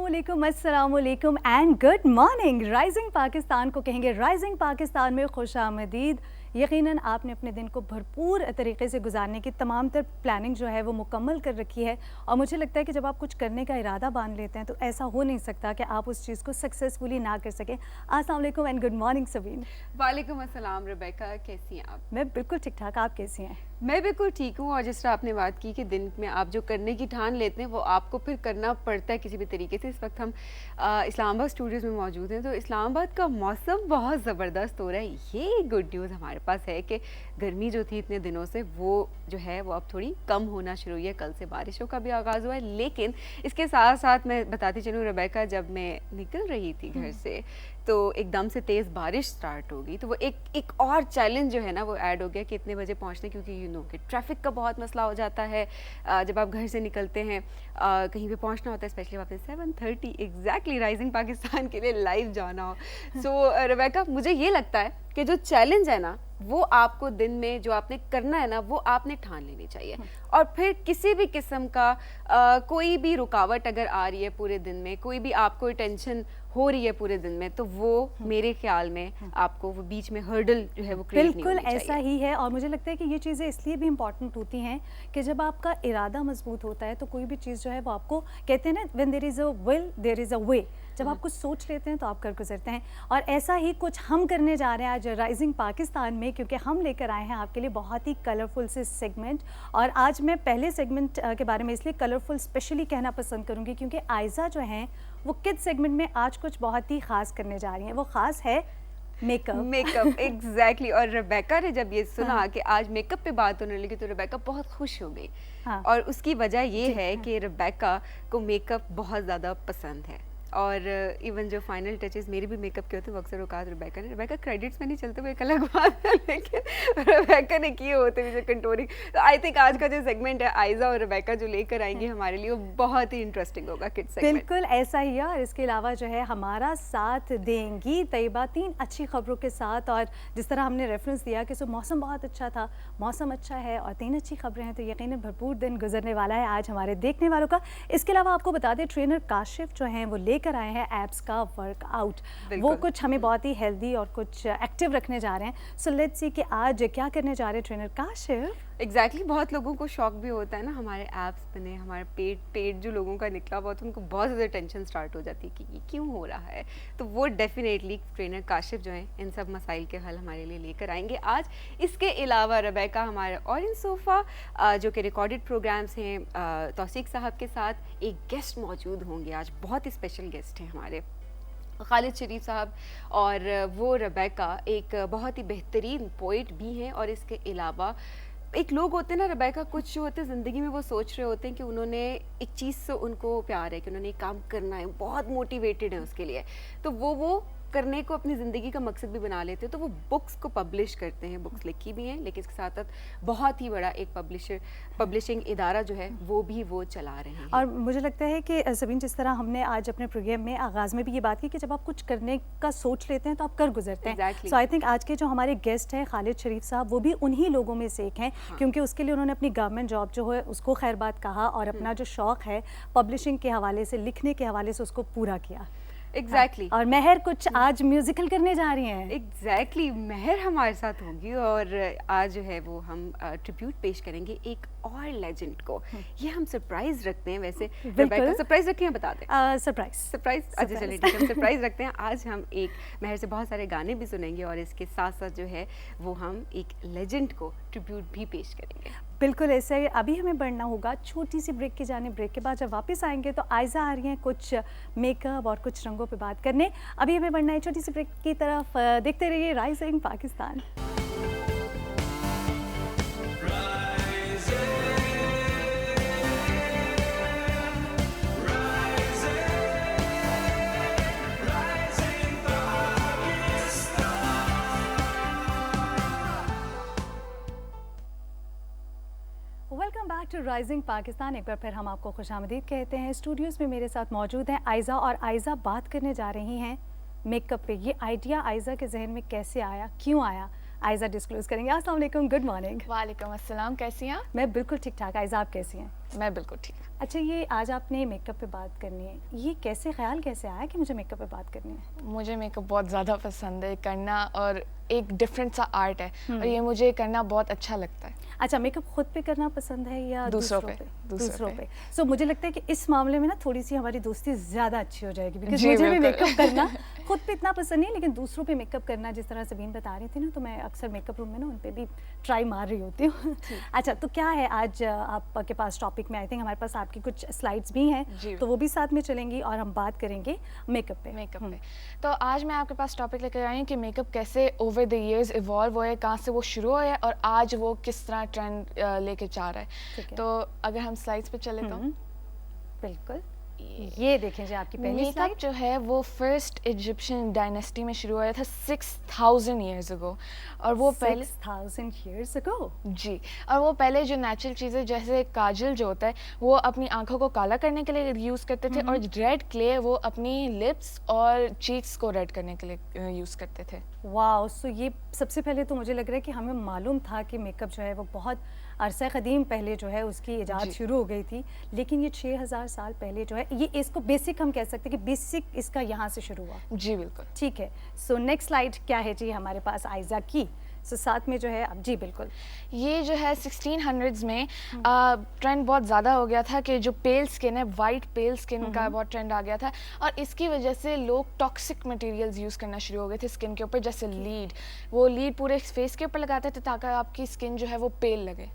अस्सलामुअलैकुम अस्सलामुअलैकुम and good morning. Rising Pakistan को कहेंगे राइजिंग पाकिस्तान में खुशामदीद। यकीनन आपने अपने दिन को भरपूर तरीके से गुजारने की तमाम तर प्लानिंग जो है वो मुकम्मल कर रखी है और मुझे लगता है कि जब आप कुछ करने का इरादा बांध लेते हैं तो ऐसा हो नहीं सकता कि आप उस चीज़ को सक्सेसफुली ना कर सकें। अस्सलाम वालेकुम एंड गुड मॉर्निंग सबीन। वालेकुम अस्सलाम रेबेका, कैसी हैं आप? मैं बिल्कुल ठीक ठाक, आप कैसी हैं? मैं बिल्कुल ठीक हूँ। और जिस तरह आपने बात की कि दिन में आप जो करने की ठान लेते हैं वो आपको फिर करना पड़ता है किसी भी तरीके से। इस वक्त हम इस्लामाबाद स्टूडियोज़ में मौजूद हैं, तो इस्लामाबाद का मौसम बहुत ज़बरदस्त हो रहा है। ये गुड न्यूज़ हमारे पास है कि गर्मी जो थी इतने दिनों से वो जो है वो अब थोड़ी कम होना शुरू हुई है। कल से बारिशों का भी आगाज़ हुआ है, लेकिन इसके साथ साथ मैं बताती चलूँ रेबेका, जब मैं निकल रही थी घर से तो एकदम से तेज़ बारिश स्टार्ट हो गई, तो वो एक और चैलेंज जो है ना वो ऐड हो गया कि इतने बजे पहुंचने, क्योंकि यू नो कि ट्रैफिक का बहुत मसला हो जाता है जब आप घर से निकलते हैं, कहीं पे पहुंचना होता है, स्पेशली आपने 7:30 एग्जैक्टली राइजिंग पाकिस्तान के लिए लाइव जाना हो। सो रेबेका, मुझे ये लगता है कि जो चैलेंज है ना वो आपको दिन में जो आपने करना है ना वो आपने ठान लेनी चाहिए, और फिर किसी भी किस्म का कोई भी रुकावट अगर आ रही है पूरे दिन में, कोई भी आपको टेंशन हो रही है पूरे दिन में, तो वो मेरे ख्याल में आपको वो बीच में हर्डल जो है वो क्रिएट नहीं बिल्कुल होनी चाहिए। ऐसा ही है। और मुझे लगता है कि ये चीज़ें इसलिए भी इम्पॉर्टेंट होती हैं कि जब आपका इरादा मजबूत होता है तो कोई भी चीज़ जो है वो आपको, कहते हैं ना, when there is a will there is a way. जब आप कुछ सोच लेते हैं तो आप कर गुजरते हैं, और ऐसा ही कुछ हम करने जा रहे हैं आज राइजिंग पाकिस्तान में, क्योंकि हम लेकर आए हैं आपके लिए बहुत ही कलरफुल से सेगमेंट। और आज मैं पहले सेगमेंट के बारे में इसलिए कलरफुल स्पेशली कहना पसंद करूँगी क्योंकि आयजा जो हैं वो किड्स सेगमेंट में आज कुछ बहुत ही ख़ास करने जा रही हैं। वो ख़ास है मेकअप एग्जैक्टली। और रेबेका ने जब ये सुना कि आज मेकअप पे बात होने लगी तो रेबेका बहुत खुश हो गई। और उसकी वजह ये है कि रेबेका को मेकअप बहुत ज़्यादा पसंद है, और इवन जो फाइनल टचेस मेरे भी मेकअप के होते हैं वो अक्सर औकात रेबेका क्रेडिट्स में नहीं चलते हुए एक अलग बात है, लेकिन रेबेका ने किए होते हुए जो कंटोरिंग। तो आई थिंक आज का जो सेगमेंट है आयजा और रेबेका जो लेकर आएंगे हमारे लिए वो बहुत ही इंटरेस्टिंग होगा किड्स सेगमेंट। बिल्कुल ऐसा ही है। और इसके अलावा जो है हमारा साथ देंगी तैयबा 3 अच्छी खबरों के साथ। और जिस तरह हमने रेफरेंस दिया कि मौसम बहुत अच्छा था, मौसम अच्छा है और 3 अच्छी खबरें हैं, तो यकीनन भरपूर दिन गुजरने वाला है आज हमारे देखने वालों का। इसके अलावा आपको बता दें ट्रेनर काशिफ जो हैं वो लेकर आए हैं एप्स का वर्कआउट। वो कुछ हमें बहुत ही हेल्दी और कुछ एक्टिव रखने जा रहे हैं। सो लेट्स सी कि आज क्या करने जा रहे हैं ट्रेनर काशिफ। एग्जैक्टली बहुत लोगों को शौक भी होता है ना, हमारे ऐप्स बने, हमारे पेट जो लोगों का निकला हुआ तो उनको बहुत ज़्यादा टेंशन स्टार्ट हो जाती है कि ये क्यों हो रहा है। तो वो डेफिनेटली ट्रेनर काशिफ जो हैं इन सब मसाइल के हल हमारे लिए लेकर आएंगे आज। इसके अलावा रेबेका हमारे ऑरेंज सोफ़ा जो कि रिकॉर्डेड प्रोग्राम्स हैं तौसीक साहब के साथ, एक गेस्ट मौजूद होंगे आज, बहुत ही स्पेशल गेस्ट हैं हमारे खालिद शरीफ साहब। और वो रेबेका एक बहुत ही बेहतरीन पोइट भी हैं, और इसके अलावा एक लोग होते हैं ना रेबेका, कुछ जो होते हैं ज़िंदगी में वो सोच रहे होते हैं कि उन्होंने एक चीज़ से उनको प्यार है कि उन्होंने एक काम करना है, बहुत मोटिवेटेड है उसके लिए, तो वो करने को अपनी ज़िंदगी का मकसद भी बना लेते हैं। तो वो बुक्स को पब्लिश करते हैं, बुक्स लिखी भी हैं, लेकिन इसके साथ साथ बहुत ही बड़ा एक पब्लिशिंग इदारा जो है वो चला रहे हैं। और मुझे लगता है कि सबीन, जिस तरह हमने आज अपने प्रोग्राम में आगाज़ में भी ये बात की कि जब आप कुछ करने का सोच लेते हैं तो आप कर गुजरते हैं। सो आई थिंक आज के जो हमारे गेस्ट हैं खालिद शरीफ साहब, वो भी उन्हीं लोगों में से एक हैं। क्योंकि उसके लिए उन्होंने अपनी गवर्नमेंट जॉब जो है उसको खैरबाद कहा और अपना जो शौक़ है पब्लिशिंग के हवाले से, लिखने के हवाले से, उसको पूरा किया। एग्जैक्टली। और महर कुछ आज म्यूजिकल करने जा रही हैं। एग्जैक्टली, महर हमारे साथ होंगी और आज जो है वो हम ट्रिब्यूट पेश करेंगे एक और लेजेंड को। ये हम सरप्राइज रखते हैं, वैसे सरप्राइज रखें हैं, बता दें सरप्राइज। अच्छा चलिए ठीक है, हम सरप्राइज रखते हैं। आज हम एक महर से बहुत सारे गाने भी सुनेंगे और इसके साथ साथ जो है वो हम एक लेजेंड को ट्रिब्यूट भी पेश करेंगे। बिल्कुल ऐसा ही। अभी हमें बढ़ना होगा छोटी सी ब्रेक की जाने। ब्रेक के बाद जब वापस आएंगे तो आयजा आ रही हैं कुछ मेकअप और कुछ रंगों पे बात करने। अभी हमें बढ़ना है छोटी सी ब्रेक की तरफ। देखते रहिए rising Pakistan. Welcome back to rising Pakistan. एक बार फिर हम आपको खुशामदीद कहते हैं। स्टूडियोज़ में मेरे साथ मौजूद हैं आयजा, और आयजा बात करने जा रही हैं मेकअप पे। ये आइडिया आयजा के जहन में कैसे आया, क्यों आया, आयजा डिस्क्लोज करेंगे। अस्सलाम वालेकुम, गुड मॉर्निंग। वालेकुम अस्सलाम, कैसी हैं आप? मैं बिल्कुल ठीक ठाक। आयजा आप कैसी हैं? मैं बिल्कुल ठीक हूँ। अच्छा, ये आज आपने मेकअप पे बात करनी है, ये कैसे ख्याल कैसे आया कि मुझे मेकअप पे बात करनी है? मुझे मेकअप बहुत ज़्यादा पसंद है करना, और एक डिफरेंट सा आर्ट है, और ये मुझे करना बहुत अच्छा लगता है। अच्छा, मेकअप खुद पे करना पसंद है या दूसरों दूसरों पे, पे? दूसरों पे। सो मुझे लगता है कि इस मामले में ना थोड़ी सी हमारी दोस्ती ज़्यादा अच्छी हो जाएगी, बिकॉज जी, मुझे भी बिल्कुल। मेकअप करना खुद पे इतना पसंद नहीं, लेकिन दूसरों पे मेकअप करना, जिस तरह सबीन बता रही थी ना, तो मैं अक्सर मेकअप रूम में ना उन पे भी ट्राई मार रही होती हूँ। अच्छा, तो क्या है आज आपके पास टॉपिक में? आई थिंक हमारे पास आपकी कुछ स्लाइड्स भी हैं, जी। तो वो भी साथ में चलेंगी और हम बात करेंगे मेकअप पे। मेकअप पे। तो आज मैं आपके पास टॉपिक लेकर आई हूँ कि मेकअप कैसे ओवर द इयर्स इवॉल्व हुआ है, कहाँ से वो शुरू हुआ है और आज वो किस तरह ट्रेंड लेके जा रहा ठीक है। है। तो अगर हम स्लाइड्स पे चले तो बिल्कुल, ये देखें जी आपकी पहली मेकअप स्लाइड। जो है वो फर्स्ट इजिप्शियन डायनेस्टी में शुरू हुआ था 6000 ईयर्स अगो, और वो पहले 6000 years ago। जी, और वो पहले जो नेचुरल चीज़ें जैसे काजल जो होता है वो अपनी आंखों को काला करने के लिए यूज़ करते थे, और रेड क्ले वो अपनी लिप्स और चीक्स को रेड करने के लिए यूज़ करते थे। वाओ, सो ये सबसे पहले तो मुझे लग रहा है कि हमें मालूम था कि मेकअप जो है वो बहुत अरसा कदीम पहले जो है उसकी इजाद जी। शुरू हो गई थी, लेकिन ये 6000 साल पहले जो है, ये इसको बेसिक हम कह सकते हैं कि बेसिक इसका यहाँ से शुरू हुआ। जी बिल्कुल। ठीक है, सो नेक्स्ट स्लाइड क्या है जी हमारे पास आयजा की? सो साथ में जो है अब जी बिल्कुल ये जो है 1600s में ट्रेंड बहुत ज़्यादा हो गया था कि जो पेल स्किन है, वाइट पेल स्किन का बहुत ट्रेंड आ गया था, और इसकी वजह से लोग टॉक्सिक मटेरियल्स यूज़ करना शुरू हो गए थे स्किन के ऊपर, जैसे लीड। वो लीड पूरे फेस के ऊपर लगाते थे ताकि आपकी स्किन जो है वो पेल लगे।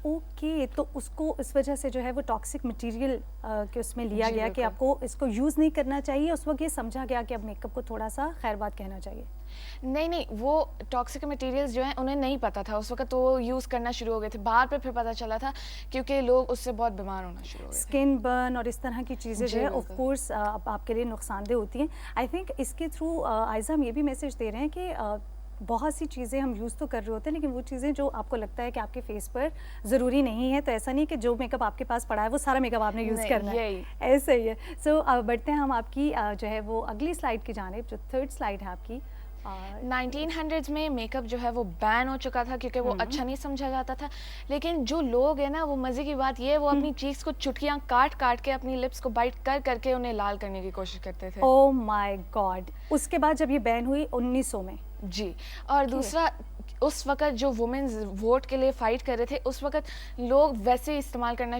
ओके, तो उसको इस वजह से जो है वो टॉक्सिक मटेरियल के उसमें लिया जी, गया कि बिल्कुल। आपको इसको यूज़ नहीं करना चाहिए। उस वक्त ये समझा गया कि अब मेकअप को थोड़ा सा खैर बात कहना चाहिए। नहीं, वो टॉक्सिक मटेरियल्स जो हैं उन्हें नहीं पता था उस वक्त, तो वो यूज़ करना शुरू हो गए थे। बाद पे फिर पता चला था क्योंकि लोग उससे बहुत बीमार होना शुरू हो गए थे। स्किन बर्न और इस तरह की चीज़ें जो जी, है ऑफ बिल्कुल। कोर्स आपके लिए नुकसानदेह होती हैं। आई थिंक इसके थ्रू आयज़ा हम ये भी मैसेज दे रहे हैं कि बहुत सी चीज़ें हम यूज़ तो कर रहे होते हैं, लेकिन वो चीज़ें जो आपको लगता है कि आपके फेस पर ज़रूरी नहीं है, तो ऐसा नहीं कि जो मेकअप आपके पास पड़ा है वो सारा मेकअप आपने यूज़ नहीं, करना है, यही। ऐसा ही है। सो बढ़ते हैं हम आपकी जो है वो अगली स्लाइड की जानिब, जो थर्ड स्लाइड है आपकी। 1900s में मेकअप जो है वो बैन हो चुका था क्योंकि वो अच्छा नहीं समझा जाता था, लेकिन जो लोग हैं ना, वो मज़े की बात ये है वो अपनी चीक्स को चुटकियाँ काट काट के अपनी लिप्स को बाइट कर करके उन्हें लाल करने की कोशिश करते थे। ओह माय गॉड, उसके बाद जब ये बैन हुई 1900 में। जी, और दूसरा उस वक़्त जो वुमेन्स वोट के लिए फ़ाइट कर रहे थे, उस वक़्त लोग वैसे इस्तेमाल करना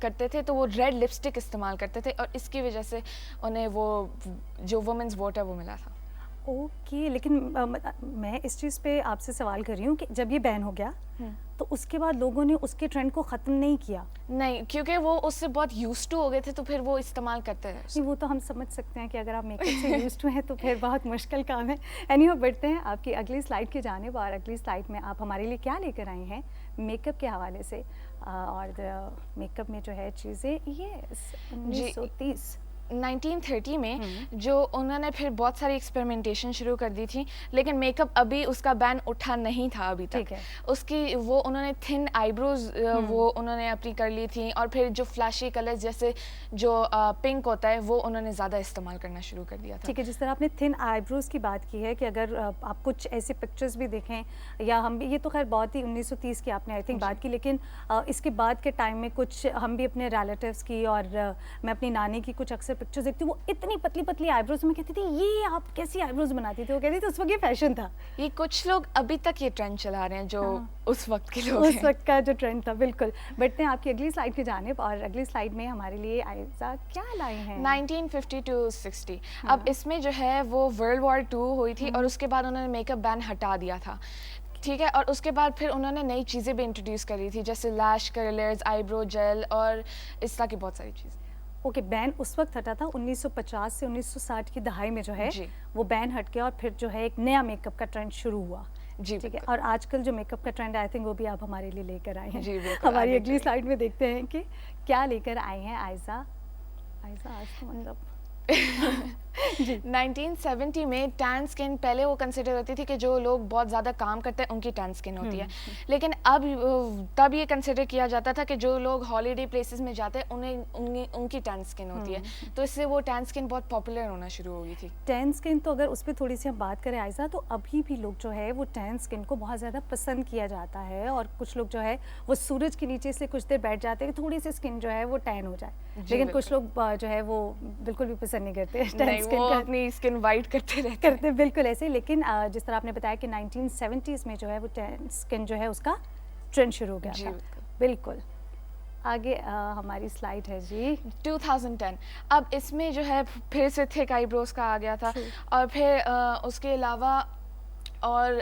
करते थे, तो वो रेड लिपस्टिक इस्तेमाल करते थे, और इसकी वजह से उन्हें वो जो वुमेन्स वोट है वो मिला था। ओके, लेकिन मैं इस चीज़ पे आपसे सवाल कर रही हूँ कि जब ये बैन हो गया तो उसके बाद लोगों ने उसके ट्रेंड को ख़त्म नहीं किया। नहीं, क्योंकि वो उससे बहुत यूज्ड टू हो गए थे, तो फिर वो इस्तेमाल करते रहे। नहीं, वो तो हम समझ सकते हैं कि अगर आप मेकअप से यूज्ड हुए हैं तो फिर बहुत मुश्किल काम है। एनीवे, बढ़ते हैं आपकी अगली स्लाइड की जानिब, और अगली स्लाइड में आप हमारे लिए क्या लेकर आई हैं मेकअप के हवाले से? और मेकअप में जो है चीज़ें ये 1930 1930 में जो उन्होंने फिर बहुत सारी एक्सपेरिमेंटेशन शुरू कर दी थी, लेकिन मेकअप अभी उसका बैन उठा नहीं था अभी तक। ठीक है। उसकी वो उन्होंने थिन आईब्रोज वो उन्होंने अपनी कर ली थी, और फिर जो फ्लैशी कलर्स जैसे जो पिंक होता है वो उन्होंने ज़्यादा इस्तेमाल करना शुरू कर दिया था। ठीक है, जिस तरह आपने थिन आईब्रोज की बात की है कि अगर आप कुछ ऐसे पिक्चर्स भी देखें, या हम भी, ये तो खैर बहुत ही 1930 की आपने आई थिंक बात की, लेकिन इसके बाद के टाइम में कुछ हम भी अपने रिलेटिव्स की और मैं अपनी नानी की कुछ अक्सर पिक्चर्स देखती हूँ, वो इतनी पतली पतली आईब्रोज में कहती थी ये आप कैसी आईब्रोज बनाती थी, वो कहती थी उस वक्त ये फैशन था। ये कुछ लोग अभी तक ये ट्रेंड चला रहे हैं जो उस वक्त के लोग उस हैं। वक्त का जो ट्रेंड था, बिल्कुल। बढ़ते हैं आपकी अगली स्लाइड की जानिब, और अगली स्लाइड में हमारे लिए आयज़ा क्या लाई हैं? 1950 to 60। अब इसमें जो है वो वर्ल्ड वॉर 2 हुई थी, और उसके बाद उन्होंने मेकअप बैन हटा दिया था, ठीक है, और उसके बाद फिर उन्होंने नई चीज़ें भी इंट्रोड्यूस करी थी, जैसे लैश कर्लर्स, आईब्रो जेल और इस तरह की बहुत सारी चीज़ें। ओके, बैन उस वक्त हटा था 1950 से 1960 की दहाई में जो है जी। वो बैन हट गया, और फिर जो है एक नया मेकअप का ट्रेंड शुरू हुआ। जी ठीक है, बिल्कुल। और आजकल जो मेकअप का ट्रेंड आई थिंक वो भी आप हमारे लिए लेकर आए हैं। जी, बिल्कुल, हमारी आगे अगली चलिए। स्लाइड में देखते हैं कि क्या लेकर आए हैं आयज़ा। आयज़ा आज तो मतलब जी 1970 में टैन स्किन पहले वो कंसिडर होती थी कि जो लोग बहुत ज़्यादा काम करते हैं उनकी टैन स्किन होती है, लेकिन अब तब ये कंसिडर किया जाता था कि जो लोग हॉलीडे प्लेसेस में जाते हैं उनकी टैन स्किन होती है, तो इससे वो टैन स्किन बहुत पॉपुलर होना शुरू हो गई थी। टैन स्किन तो अगर उस पर थोड़ी सी हम बात करें आयज़ा, तो अभी भी लोग जो है वो टैन स्किन को बहुत ज़्यादा पसंद किया जाता है, और कुछ लोग जो है वो सूरज के नीचे से कुछ देर बैठ जाते हैं कि थोड़ी सी स्किन जो है वो टैन हो जाए, लेकिन कुछ लोग जो है वो बिल्कुल भी पसंद नहीं करते टैन स्किन वो का। अपनी स्किन वाइट करते रहते हैं। करते बिल्कुल ऐसे, लेकिन जिस तरह आपने बताया कि 1970s में जो है वो टैन स्किन जो है उसका ट्रेंड शुरू हो गया जी, था। बिल्कुल। बिल्कुल। आगे हमारी स्लाइड है जी 2010। अब इसमें जो है फिर से थिक आईब्रोज का आ गया था, और फिर उसके अलावा और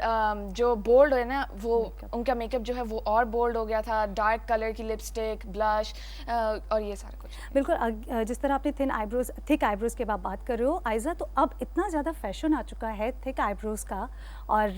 जो बोल्ड है ना वो उनका मेकअप जो है वो और बोल्ड हो गया था, डार्क कलर की लिपस्टिक, ब्लश और ये सारा कुछ। बिल्कुल। जिस तरह आपने थिक आईब्रोज के बाद बात कर रहे हो आयज़ा, तो अब इतना ज़्यादा फैशन आ चुका है थिक आईब्रोज का, और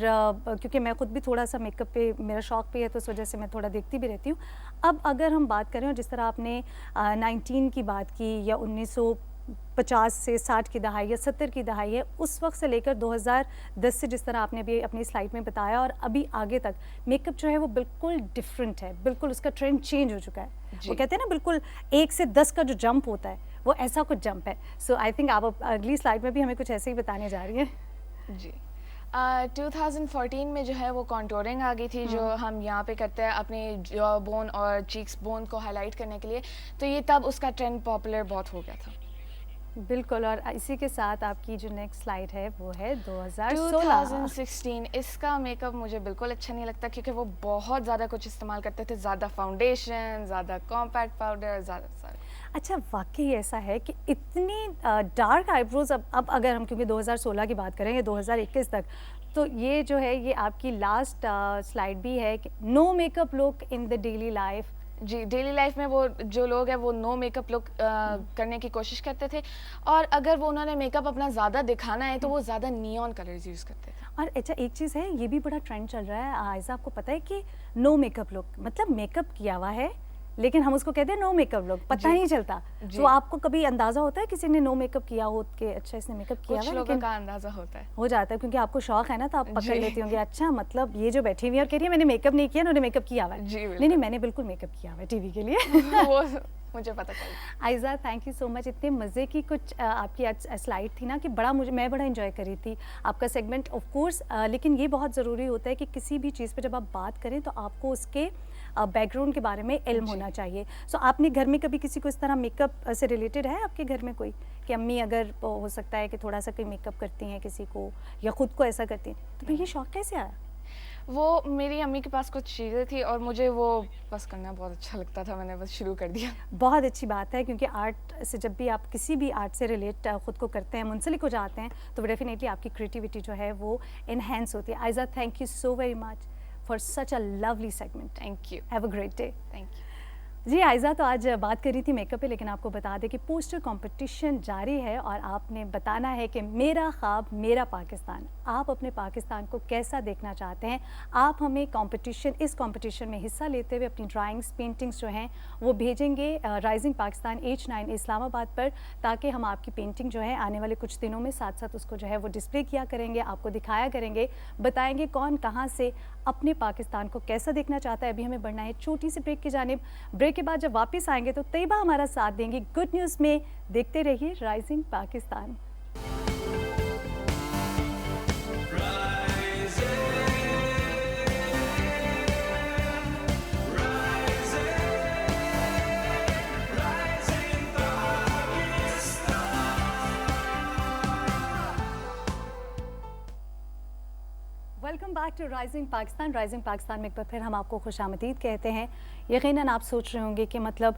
क्योंकि मैं खुद भी थोड़ा सा मेकअप पे मेरा शौक भी है, तो उस वजह से मैं थोड़ा देखती भी रहती हूँ। अब अगर हम बात करें, जिस तरह आपने 19 की बात की, या 1950 से 60 की दहाई या 70 की दहाई है, उस वक्त से लेकर 2010 से जिस तरह आपने भी अपनी स्लाइड में बताया, और अभी आगे तक मेकअप जो है वो बिल्कुल डिफरेंट है, बिल्कुल उसका ट्रेंड चेंज हो चुका है। वो कहते हैं ना बिल्कुल 1 से 10 का जो जंप होता है वो ऐसा कुछ जंप है। सो आई थिंक आप अगली स्लाइड में भी हमें कुछ ऐसे ही बताने जा रही हैं। जी 2014 में जो है वो कॉन्टोरिंग आ गई थी, जो हम यहाँ पे करते हैं अपने जॉ बोन और चीक्स बोन को हाईलाइट करने के लिए, तो ये तब उसका ट्रेंड पॉपुलर बहुत हो गया था। बिल्कुल। और इसी के साथ आपकी जो नेक्स्ट स्लाइड है वो है 2016। 2016 इसका मेकअप मुझे बिल्कुल अच्छा नहीं लगता, क्योंकि वो बहुत ज़्यादा कुछ इस्तेमाल करते थे, ज़्यादा फाउंडेशन, ज़्यादा कॉम्पैक्ट पाउडर, ज़्यादा सारे। अच्छा, वाकई ऐसा है कि इतनी डार्क आईब्रोज अब अगर हम, क्योंकि 2016 की बात करें या 2021 तक, तो ये जो है ये आपकी लास्ट स्लाइड भी है कि no makeup look in the daily life. जी, डेली लाइफ में वो जो लोग हैं वो नो मेकअप लुक करने की कोशिश करते थे, और अगर वो उन्होंने मेकअप अपना ज़्यादा दिखाना है तो वो ज़्यादा नियॉन कलर्स यूज़ करते थे। और अच्छा, एक चीज़ है, ये भी बड़ा ट्रेंड चल रहा है आयज़ा, आपको पता है कि नो मेकअप लुक मतलब मेकअप किया हुआ है लेकिन हम उसको कहते हैं नो मेकअप लुक, पता नहीं चलता। तो आपको कभी अंदाजा होता है किसी ने नो मेकअप किया हो कि अच्छा इसने मेकअप किया हुआ है? कुछ लोगों का अंदाजा होता है, हो जाता है, क्योंकि आपको शौक है ना, तो आप पकड़ लेती होंगी, अच्छा मतलब ये जो बैठी हुई है और कह रही है मैंने मेकअप नहीं किया, उन्होंने मेकअप किया हुआ है। नहीं, मैंने बिल्कुल मेकअप किया हुआ है टीवी के लिए। वो मुझे पता चला। Aiza, thank you so much. इतने मज़े की कुछ आपकी आज स्लाइड थी ना कि मैं बड़ा एंजॉय कर रही थी आपका सेगमेंट ऑफ कोर्स। लेकिन ये बहुत ज़रूरी होता है कि किसी भी चीज़ पे जब आप बात करें तो आपको उसके बैकग्राउंड के बारे में इल्म होना चाहिए। सो आपने घर में कभी किसी को इस तरह मेकअप से रिलेटेड है आपके घर में कोई, कि अम्मी अगर हो सकता है कि थोड़ा सा कोई मेकअप करती हैं किसी को या ख़ुद को ऐसा करती हैं, तो भाई ये शौक कैसे आया? वो मेरी अम्मी के पास कुछ चीज़ें थी और मुझे वो बस करना बहुत अच्छा लगता था, मैंने बस शुरू कर दिया। बहुत अच्छी बात है, क्योंकि आर्ट से जब भी आप किसी भी आर्ट से रिलेट खुद को करते हैं, मुंसलिक हो जाते हैं, तो डेफिनेटली आपकी क्रिएटिविटी जो है वो इनहेंस होती है। Ayza, thank you so very much for such a lovely segment. Thank you. Have a great day. Thank you. Ji Ayza, तो आज बात कर रही थी मेकअप पे, लेकिन आपको बता दें कि पोस्टर कंपटीशन जारी है और आपने बताना है कि मेरा ख्वाब मेरा पाकिस्तान, आप अपने पाकिस्तान को कैसा देखना चाहते हैं। आप हमें इस कंपटीशन में हिस्सा लेते हुए अपनी ड्राइंग्स, पेंटिंग्स जो हैं वो भेजेंगे राइजिंग पाकिस्तान H9 इस्लामाबाद पर, ताकि हम आपकी पेंटिंग जो है आने वाले कुछ दिनों में साथ साथ उसको जो है वो डिस्प्ले किया करेंगे, आपको दिखाया करेंगे, बताएंगे कौन कहाँ से अपने पाकिस्तान को कैसा देखना चाहता है। अभी हमें बढ़ना है छोटी सी ब्रेक की जानिब। ब्रेक के बाद जब वापस आएंगे तो तैयबा हमारा साथ देंगी गुड न्यूज़ में। देखते रहिए rising Pakistan. Welcome back to rising Pakistan. Rising Pakistan में एक बार फिर हम आपको खुशामदीद कहते हैं। यकीनन आप सोच रहे होंगे कि मतलब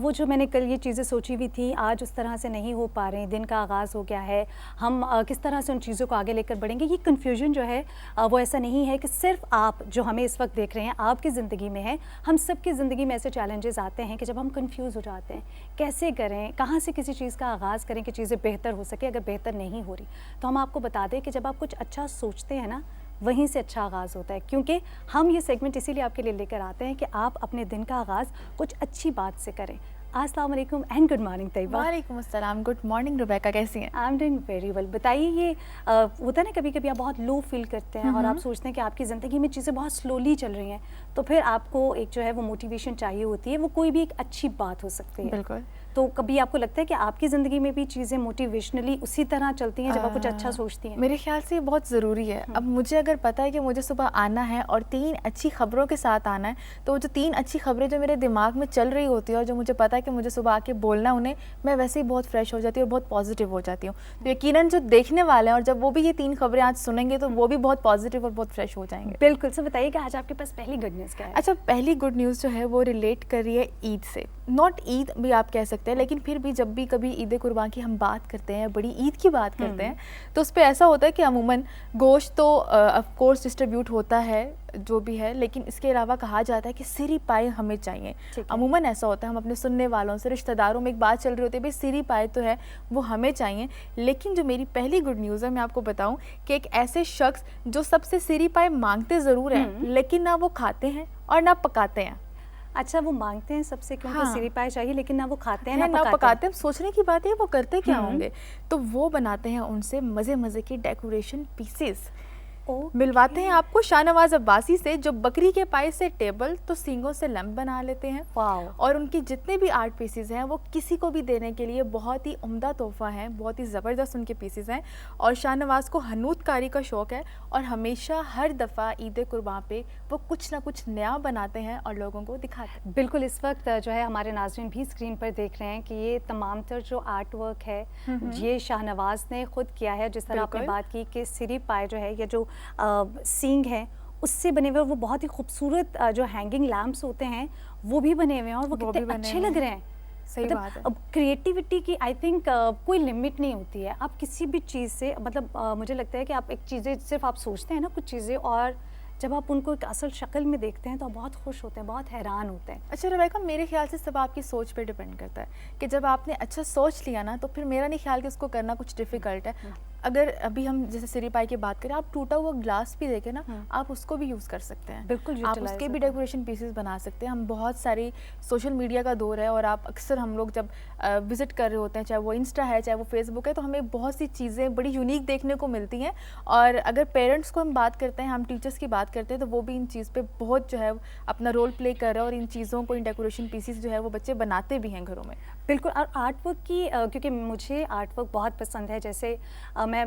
वो जो मैंने कल ये चीज़ें सोची हुई थी आज उस तरह से नहीं हो पा रही, दिन का आगाज़ हो गया है, हम किस तरह से उन चीज़ों को आगे लेकर बढ़ेंगे। ये कन्फ्यूजन जो है वो ऐसा नहीं है कि सिर्फ आप जो हमें इस वक्त देख रहे हैं आपकी ज़िंदगी में है, हम सब की ज़िंदगी में ऐसे चैलेंजेस आते हैं कि जब हम कन्फ्यूज़ हो जाते हैं, कैसे करें, कहाँ से किसी चीज़ का आगाज़ करें कि चीज़ें बेहतर हो सके। अगर बेहतर नहीं हो रही तो हम आपको बता दें कि जब आप कुछ अच्छा सोचते हैं ना, वहीं से अच्छा आगाज़ होता है। क्योंकि हम ये सेगमेंट इसीलिए आपके लिए लेकर आते हैं कि आप अपने दिन का आगाज़ कुछ अच्छी बात से करें, अस्सलाम वालेकुम एंड गुड मॉर्निंग तैयबा। वालेकुम अस्सलाम, गुड मॉर्निंग रुबैका, कैसी हैं? I am doing very well. बताइए ये होता है ना कभी कभी आप बहुत लो फील करते हैं और आप सोचते हैं कि आपकी ज़िंदगी में चीज़ें बहुत स्लोली चल रही हैं, तो फिर आपको एक जो है वो मोटिवेशन चाहिए होती है, वो कोई भी एक अच्छी बात हो सकती है। बिल्कुल। तो कभी आपको लगता है कि आपकी ज़िंदगी में भी चीज़ें मोटिवेशनली उसी तरह चलती हैं जब आप कुछ अच्छा सोचती हैं? मेरे ख्याल से ये बहुत ज़रूरी है। अब मुझे अगर पता है कि मुझे सुबह आना है और 3 अच्छी खबरों के साथ आना है, तो वो जो 3 अच्छी खबरें जो मेरे दिमाग में चल रही होती है और जो मुझे पता है कि मुझे सुबह आके बोलना है उन्हें, मैं वैसे ही बहुत फ्रेश हो जाती हूँ और बहुत पॉजिटिव हो जाती हूँ। तो यकीनन जो देखने वाले हैं और जब वो भी ये 3 खबरें आज सुनेंगे तो वो भी बहुत पॉजिटिव और बहुत फ्रेश हो जाएंगे। बिल्कुल। सो बताइए कि आज आपके पास पहली गुड न्यूज़ क्या है? अच्छा, पहली गुड न्यूज़ जो है वो रिलेट कर रही है ईद से। नॉट ईद भी आप कह सकते हैं, लेकिन फिर भी जब भी कभी ईद कुर्बान की हम बात करते हैं, बड़ी ईद की बात करते हैं, तो उस पे ऐसा होता है कि अमूमन गोश्त तो ऑफ कोर्स डिस्ट्रीब्यूट होता है जो भी है, लेकिन इसके अलावा कहा जाता है कि सिरी पाए हमें चाहिए। अमूमन ऐसा होता है, हम अपने सुनने वालों से, रिश्तेदारों में एक बात चल रही होती है, भाई सिरी पाए तो है वो हमें चाहिए। लेकिन जो मेरी पहली गुड न्यूज़ है, मैं आपको बताऊं कि एक ऐसे शख्स जो सबसे सिरी पाए मांगते ज़रूर हैं, लेकिन ना वो खाते हैं और ना पकाते हैं। अच्छा, वो मांगते हैं सबसे क्योंकि हाँ। सिरी पाए चाहिए, लेकिन ना वो खाते हैं ना ना पकाते हैं। सोचने की बात है वो करते क्या होंगे, तो वो बनाते हैं उनसे मज़े मज़े की डेकोरेशन पीसेस। मिलवाते हैं आपको शाहनवाज अब्बासी से, जो बकरी के पाए से टेबल तो सींगों से लैंप बना लेते हैं। वाओ। और उनकी जितने भी आर्ट पीसेस हैं वो किसी को भी देने के लिए बहुत ही उम्दा तोहफा है, बहुत ही ज़बरदस्त उनके पीसेस हैं। और शाहनवाज को हनूतकारी का शौक़ है और हमेशा हर दफ़ा ईद कुर्बान पे वो कुछ ना कुछ नया बनाते हैं और लोगों को दिखाते हैं। बिल्कुल। इस वक्त जो है हमारे नाज़रीन भी स्क्रीन पर देख रहे हैं कि ये तमाम तर जो आर्ट वर्क है ये शाहनवाज ने खुद किया है। जिस तरह आपने बात की कि सिरी पाए जो है, ये जो सींग है उससे बने हुए, वो बहुत ही खूबसूरत जो हैंगिंग लैम्प्स होते हैं वो भी बने हुए हैं और वो कितने अच्छे लग रहे हैं। सही मतलब, बात है। अब क्रिएटिविटी की आई थिंक कोई लिमिट नहीं होती है। आप किसी भी चीज़ से मतलब मुझे लगता है कि आप एक चीज़ें सिर्फ आप सोचते हैं ना कुछ चीज़ें, और जब आप उनको एक असल शक्ल में देखते हैं तो आप बहुत खुश होते हैं, बहुत हैरान होते हैं। अच्छा रुबैका, मेरे ख्याल से सब आपकी सोच पे डिपेंड करता है कि जब आपने अच्छा सोच लिया ना, तो फिर मेरा नहीं ख्याल कि उसको करना कुछ डिफ़िकल्ट है। अगर अभी हम जैसे सिरी पाई की बात करें, आप टूटा हुआ ग्लास भी देखें ना, आप उसको भी यूज़ कर सकते हैं। बिल्कुल, आप उसके भी डेकोरेशन पीसेस बना सकते हैं। हम बहुत सारी सोशल मीडिया का दौर है और आप अक्सर हम लोग जब विज़िट कर रहे होते हैं, चाहे वो इंस्टा है चाहे वो फेसबुक है, तो हमें बहुत सी चीज़ें बड़ी यूनिक देखने को मिलती हैं। और अगर पेरेंट्स को हम बात करते हैं, हम टीचर्स की बात करते हैं, तो वो भी इन चीज़ पे बहुत जो है अपना रोल प्ले कर रहे हैं और इन चीज़ों को, इन डेकोरेशन पीसेस जो है वो बच्चे बनाते भी हैं घरों में। बिल्कुल। और आर्ट वर्क की क्योंकि मुझे आर्ट वर्क बहुत पसंद है। जैसे मैं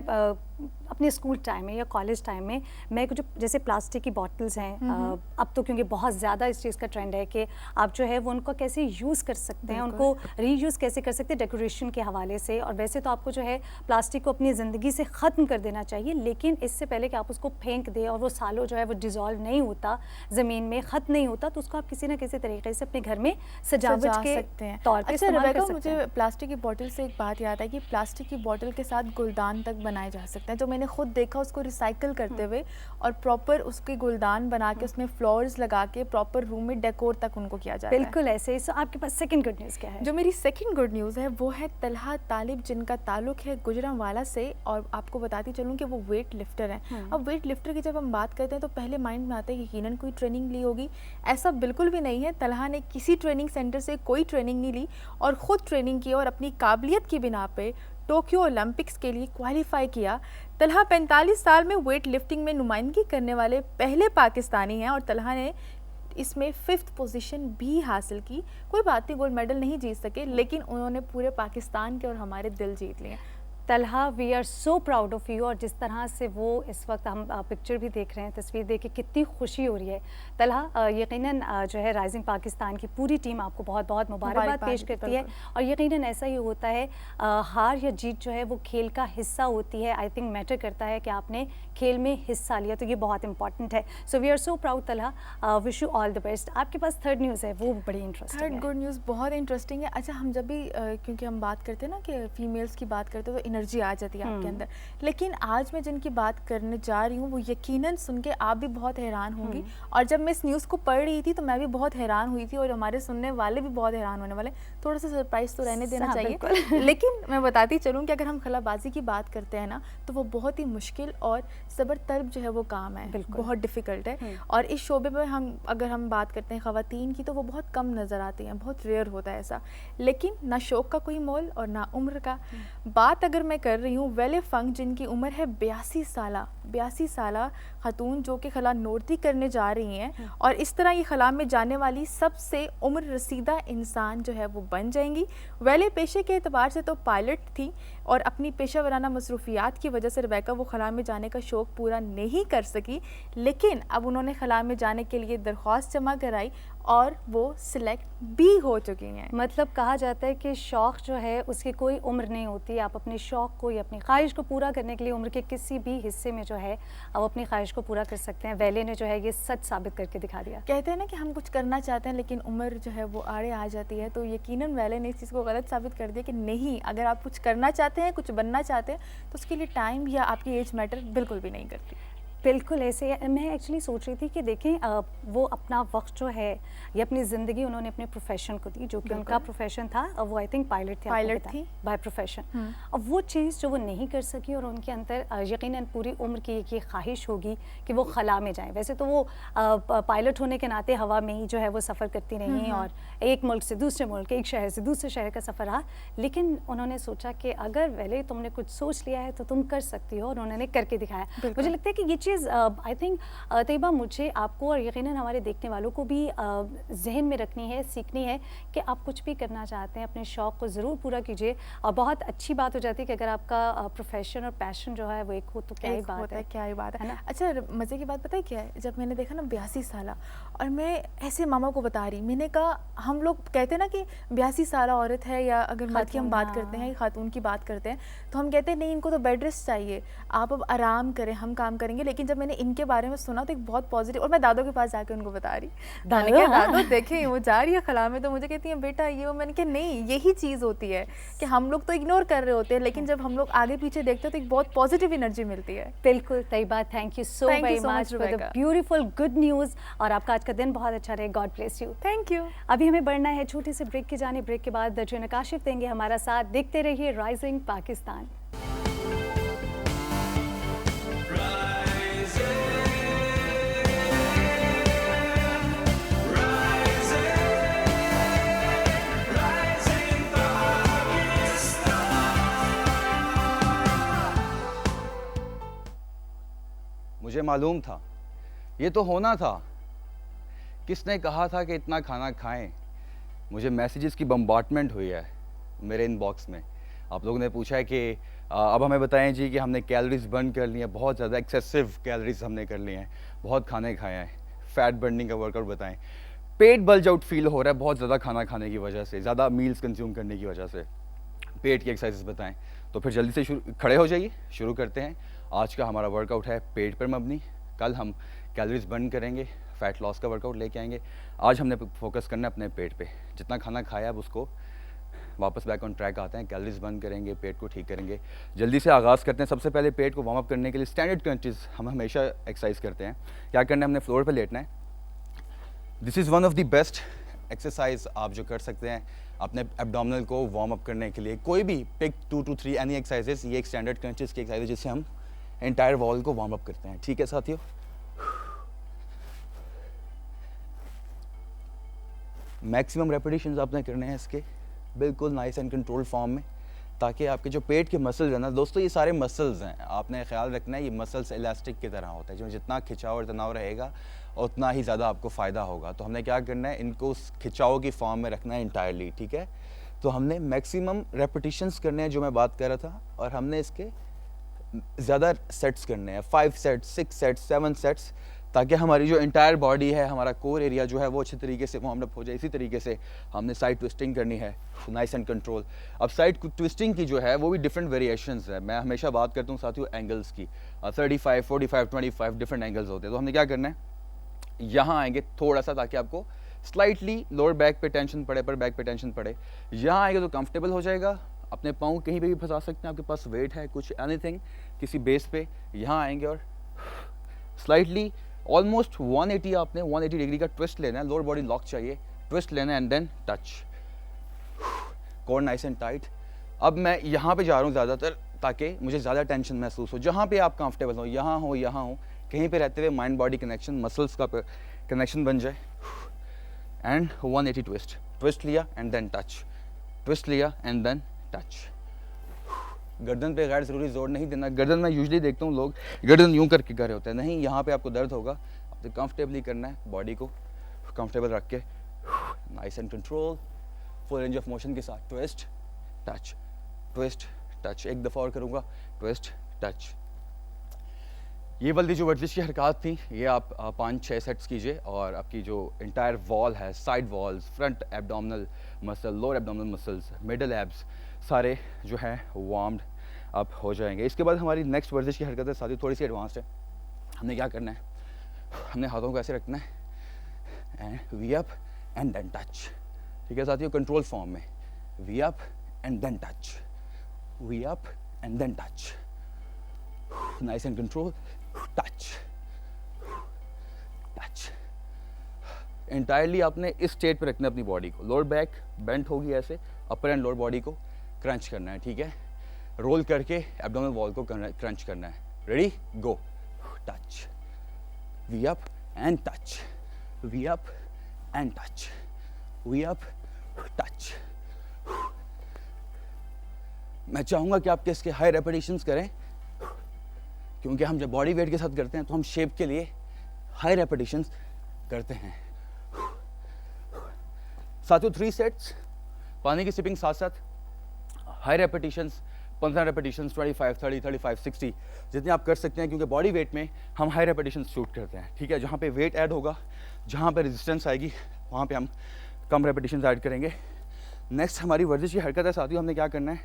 अपने स्कूल टाइम में या कॉलेज टाइम में मैं कुछ जैसे प्लास्टिक की बॉटल्स हैं, अब तो क्योंकि बहुत ज़्यादा इस चीज़ का ट्रेंड है कि आप जो है वो उनको कैसे यूज़ कर सकते हैं, उनको रीयूज़ कैसे कर सकते हैं डेकोरेशन के हवाले से। और वैसे तो आपको जो है प्लास्टिक को अपनी ज़िंदगी से ख़त्म कर देना चाहिए, लेकिन इससे पहले कि आप उसको फेंक दें और वो सालों जो है वो डिज़ोल्व नहीं होता, ज़मीन में ख़त्म नहीं होता, तो उसको आप किसी ना किसी तरीके से अपने घर में सजावट के तौर पर इस्तेमाल कर सकते हैं। मुझे प्लास्टिक की बॉटल से एक बात याद है कि प्लास्टिक की बॉटल के साथ गुलदान तक बनाए जा सकते हैं, जो मैंने खुद देखा उसको रिसाइकल करते हुए और प्रॉपर उसके गुलदान बना के उसमें फ्लावर्स लगा के प्रॉपर रूम में डेकोर तक उनको किया जाता है। बिल्कुल ऐसे ही। सो आपके पास सेकंड गुड न्यूज़ क्या है? जो मेरी सेकंड गुड न्यूज़ है वो है तलहा तालिब, जिनका ताल्लुक है गुजरांवाला से। और आपको बताती चलूँ कि वो वेट लिफ्टर हैं। अब वेट लिफ्टर की जब हम बात करते हैं तो पहले माइंड में आता है यकीनन कोई ट्रेनिंग ली होगी। ऐसा बिल्कुल भी नहीं है। तलहा ने किसी ट्रेनिंग सेंटर से कोई ट्रेनिंग नहीं ली और ख़ुद ट्रेनिंग की और अपनी काबिलियत की बिना पे टोक्यो ओलंपिक्स के लिए क्वालिफाई किया। तलहा 45 साल में वेट लिफ्टिंग में नुमाइंदगी करने वाले पहले पाकिस्तानी हैं और तलहा ने इसमें 5th पोजीशन भी हासिल की। कोई बात नहीं, गोल्ड मेडल नहीं जीत सके, लेकिन उन्होंने पूरे पाकिस्तान के और हमारे दिल जीत लिए। Talha, we are so proud of you. और जिस तरह से वो इस वक्त हम पिक्चर भी देख रहे हैं, तस्वीर देख के कितनी खुशी हो रही है। तलहा, यकीनन जो है राइजिंग पाकिस्तान की पूरी टीम आपको बहुत बहुत मुबारकबाद पेश करती है। और यकीनन ऐसा ही होता है, हार या जीत जो है वो खेल का हिस्सा होती है। आई थिंक मैटर करता है कि आपने खेल में हिस्सा लिया, तो ये बहुत इंपॉर्टेंट है। So we are so proud Talha, wish you all the best. आपके पास थर्ड न्यूज़ है, वो बड़ी इंटरेस्टिंग है। थर्ड गुड न्यूज़ बहुत इंटरेस्टिंग है। अच्छा, हम जब भी क्योंकि हम बात करते हैं ना कि फीमेल्स की बात करते हैं, तो एनर्जी आ जाती है आपके अंदर। लेकिन आज मैं जिनकी बात करने जा रही हूँ वो यकीनन सुन के आप भी बहुत हैरान होंगी, और जब मैं इस न्यूज़ को पढ़ रही थी तो मैं भी बहुत हैरान हुई थी, और हमारे सुनने वाले भी बहुत हैरान होने वाले। थोड़ा सा सरप्राइज तो रहने देना चाहिए। लेकिन मैं बताती चलूँ कि अगर हम खलाबाजी की बात करते हैं ना, तो वो बहुत ही मुश्किल और सब्र तलब जो है वो काम है, बहुत डिफ़िकल्ट है। और इस शोबे में अगर हम बात करते हैं ख़वातीन की, तो वो बहुत कम नज़र आती हैं, बहुत रेयर होता है ऐसा। लेकिन ना शौक़ का कोई मोल और ना उम्र का। बात अगर मैं कर रही हूँ वेले फंग, जिनकी उम्र है 82 साल खातून, जो कि खला नोरती करने जा रही हैं, और इस तरह ये खला में जाने वाली सबसे उम्र रसीदा इंसान जो है वो बन जाएंगी। वेले पेशे के एतबार से तो पायलट थी, और अपनी पेशा वराना मसरूफियात की वजह से रेबेका वो खला में जाने का शौक़ पूरा नहीं कर सकी, लेकिन अब उन्होंने खला में जाने के लिए दरख्वास्त जमा कराई और वो सिलेक्ट भी हो चुकी हैं। मतलब कहा जाता है कि शौक़ जो है उसकी कोई उम्र नहीं होती। आप अपने शौक़ को या अपनी ख्वाहिश को पूरा करने के लिए उम्र के किसी भी हिस्से में जो है आप अपनी ख्वाहिश को पूरा कर सकते हैं। वेले ने जो है ये सच साबित करके दिखा दिया। कहते हैं ना कि हम कुछ करना चाहते हैं लेकिन उम्र जो है वो आड़े आ जाती है, तो यकीनन वेले ने इस चीज़ को गलत साबित कर दिया कि नहीं, अगर आप कुछ करना चाहते हैं, कुछ बनना चाहते हैं, तो उसके लिए टाइम या आपकी एज मैटर बिल्कुल भी नहीं करती। बिल्कुल ऐसे मैं एक्चुअली सोच रही थी कि देखें वो अपना वक्त जो है ये अपनी ज़िंदगी उन्होंने अपने प्रोफेशन को दी, जो कि उनका प्रोफेशन था। अब वो आई थिंक पायलट थी बाय प्रोफेशन। अब वो चीज़ जो वो नहीं कर सकी, और उनके अंदर यकीनन पूरी उम्र की एक ये ख्वाहिश होगी कि वो खला में जाएं। वैसे तो वो पायलट होने के नाते हवा में ही जो है वो सफ़र करती रहीं, और एक मुल्क से दूसरे मुल्क, एक शहर से दूसरे शहर का सफ़र रहा। लेकिन उन्होंने सोचा कि अगर वेले तुमने कुछ सोच लिया है तो तुम कर सकती हो, और उन्होंने करके दिखाया। मुझे लगता है कि ये चीज़ आई थिंक तैयबा मुझे, आपको और यकीनन हमारे देखने वालों को भी जहन में रखनी है, सीखनी है कि आप कुछ भी करना चाहते हैं अपने शौक़ को ज़रूर पूरा कीजिए। और बहुत अच्छी बात हो जाती है कि अगर आपका प्रोफेशन और पैशन जो है वो एक हो तो क्या ही बात है, क्या ही बात है ना। अच्छा, मज़े की बात पता है क्या है, जब मैंने देखा ना 82 साल, और मैं ऐसे मामा को बता रही, मैंने कहा हम लोग कहते हैं ना कि 82 साल औरत है, या अगर मर्द की हम बात करते हैं, खातून की बात करते हैं, तो हम कहते हैं नहीं, इनको तो बेड रेस्ट चाहिए, आप अब आराम करें, हम काम करेंगे। लेकिन जब मैंने इनके बारे में सुना तो एक बहुत पॉजिटिव, और मैं दादों के पास जाके उनको बता रही, दादो देखें वो जा रही है खला में, तो मुझे कहती है बेटा ये वो। मैंने कहा नहीं, यही चीज़ होती है कि हम लोग तो इग्नोर कर रहे होते हैं, लेकिन जब हम लोग आगे पीछे देखते हैं तो एक बहुत पॉजिटिव एनर्जी मिलती है। बिल्कुल Tayyaba, thank you so very much for the beautiful good news, और आपका आज का दिन बहुत अच्छा रहे। God bless you. Thank you. अभी हमें बढ़ना है छोटे से ब्रेक की जाने। ब्रेक के बाद जो काशिफ देंगे हमारा साथ। देखते रहिए राइजिंग पाकिस्तान। मुझे मालूम था, ये तो होना था। किसने कहा था कि इतना खाना खाएं? मुझे मैसेजेस की बम्बार्डमेंट हुई है मेरे इनबॉक्स में। आप लोगों ने पूछा है कि अब हमें बताएं जी कि हमने कैलोरीज बर्न कर ली हैं, बहुत ज़्यादा एक्सेसिव कैलोरीज हमने कर ली हैं, बहुत खाने खाए हैं, फैट बर्निंग का वर्कआउट बताएं। पेट बल्ज आउट फील हो रहा है बहुत ज़्यादा खाना खाने की वजह से, ज़्यादा मील्स कंज्यूम करने की वजह से, पेट की एक्सरसाइजेस बताएं। तो फिर जल्दी से खड़े हो जाइए, शुरू करते हैं। आज का हमारा वर्कआउट है पेट पर मबनी। कल हम कैलोरीज बर्न करेंगे, फ़ैट लॉस का वर्कआउट लेके आएंगे। आज हमने फोकस करना है अपने पेट पे। जितना खाना खाया अब उसको वापस बैक ऑन ट्रैक आते हैं, कैलोरीज बर्न करेंगे, पेट को ठीक करेंगे। जल्दी से आगाज़ करते हैं। सबसे पहले पेट को वार्म अप करने के लिए स्टैंडर्ड क्रंचेस हम हमेशा एक्सरसाइज करते हैं। क्या करना है, हमने फ्लोर पर लेटना है। This is one of the best exercise आप जो कर सकते हैं अपने एब्डोमिनल को वार्म अप करने के लिए। कोई भी पिक 2 to 3 एनी एक्सरसाइजेस, ये एक स्टैंडर्ड क्रंचेस की एक्सरसाइज है जिससे हम एंटायर वॉल को वार्म अप करते हैं। ठीक है साथियों, मैक्सिमम रेपिटेशंस आपने करने हैं इसके, बिल्कुल नाइस एंड कंट्रोल फॉर्म में, ताकि आपके जो पेट के मसल्स हैं ना दोस्तों, ये सारे मसल्स हैं, आपने ख्याल रखना है ये मसल्स इलास्टिक की तरह होते हैं, जो जितना खिंचाव और तनाव रहेगा उतना ही ज़्यादा आपको फ़ायदा होगा। तो हमने क्या करना है, इनको उस खिंचाव की फॉर्म में रखना है इंटायरली। ठीक है, तो हमने मैक्सिमम रेपिटेशंस करने हैं जो मैं बात कर रहा था, और हमने इसके ज़्यादा सेट्स करने हैं, 5 सेट्स, 6 सेट्स, 7 सेट्स, ताकि हमारी जो इंटायर बॉडी है, हमारा कोर एरिया जो है वो अच्छे तरीके से वार्म अप हो जाए। इसी तरीके से हमने साइड ट्विस्टिंग करनी है, नाइस एंड कंट्रोल। अब साइड ट्विस्टिंग की जो है वो भी डिफरेंट वेरिएशंस है। मैं हमेशा बात करता हूँ साथियों एंगल्स की, 35, 45, 25 डिफरेंट एंगल्स होते हैं। तो हमने क्या करना है, यहाँ आएंगे थोड़ा सा, ताकि आपको स्लाइटली लोअर बैक पे टेंशन पड़े, पर बैक पे टेंशन पड़े। यहाँ आएंगे तो कंफर्टेबल हो जाएगा, अपने पाँव कहीं पे भी फंसा सकते हैं, आपके पास वेट है कुछ एनीथिंग किसी बेस पे, यहाँ आएंगे और स्लाइटली ऑलमोस्ट 180 आपने 180 डिग्री का ट्विस्ट लेना है, लोअर बॉडी लॉक चाहिए, ट्विस्ट लेना है and then touch, core nice and tight. अब मैं यहाँ पे जा रहा हूँ ज़्यादातर ताकि मुझे ज़्यादा टेंशन महसूस हो, जहाँ पे आप कंफर्टेबल हो, यहाँ हो, कहीं पे रहते हुए माइंड बॉडी कनेक्शन, मसल्स का कनेक्शन बन जाए एंड 180 ट्विस्ट लिया एंड देन टच, ट्विस्ट लिया एंड देन टच। गर्दन पे गैर ज़रूरी जोर नहीं देना, गर्दन मैं यूजुअली देखता हूँ लोग गर्दन यूं करके कर रहे होते हैं, नहीं, यहाँ पे आपको दर्द होगा, आपको कंफर्टेबली करना है, बॉडी को कंफर्टेबल रख के nice and control, full range of motion के साथ ट्विस्ट टच, एक दफ़ा और करूँगा, ट्विस्ट टच। ये वाली जो वर्जिश की हरकत थी ये आप 5-6 सेट्स कीजिए और आपकी जो इंटायर वॉल है, side walls, front abdominal muscle, lower abdominal muscles, middle abs सारे जो है वार्म्ड अप हो जाएंगे। इसके बाद हमारी नेक्स्ट वर्जिश की हरकत है साथी थोड़ी सी एडवांस्ड है। हमने क्या करना है, हमने हाथों को ऐसे रखना है and V up and then touch, ठीक है साथियों, कंट्रोल फॉर्म में, V up and then touch, V up and then touch, nice and control, touch. Entirely आपने इस स्टेट पे रखना है अपनी बॉडी को, लोअर बैक बेंट होगी ऐसे, अपर एंड लोअर बॉडी को क्रंच करना है, ठीक है, रोल करके एब्डोमिनल वॉल को क्रंच करना है। Ready, go, touch, V up and touch, V up and touch, V up, touch. मैं चाहूंगा कि आपके इसके हाई रेपिटेशंस करें, क्योंकि हम जब बॉडी वेट के साथ करते हैं तो हम शेप के लिए हाई रेपिटेशंस करते हैं। साथियों 3 सेट्स, पानी की सिपिंग साथ साथ, हाई रेपिटेशंस 15 रेपिटेशंस, 25, 30, 35, 60 जितने आप कर सकते हैं, क्योंकि बॉडी वेट में हम हाई रेपिटेशंस शूट करते हैं, ठीक है। जहाँ पे वेट ऐड होगा, जहाँ पे रेजिस्टेंस आएगी, वहाँ पे हम कम रेपिटेशंस ऐड करेंगे। नेक्स्ट हमारी वर्जिश की हरकत है साथियों, हमने क्या करना है,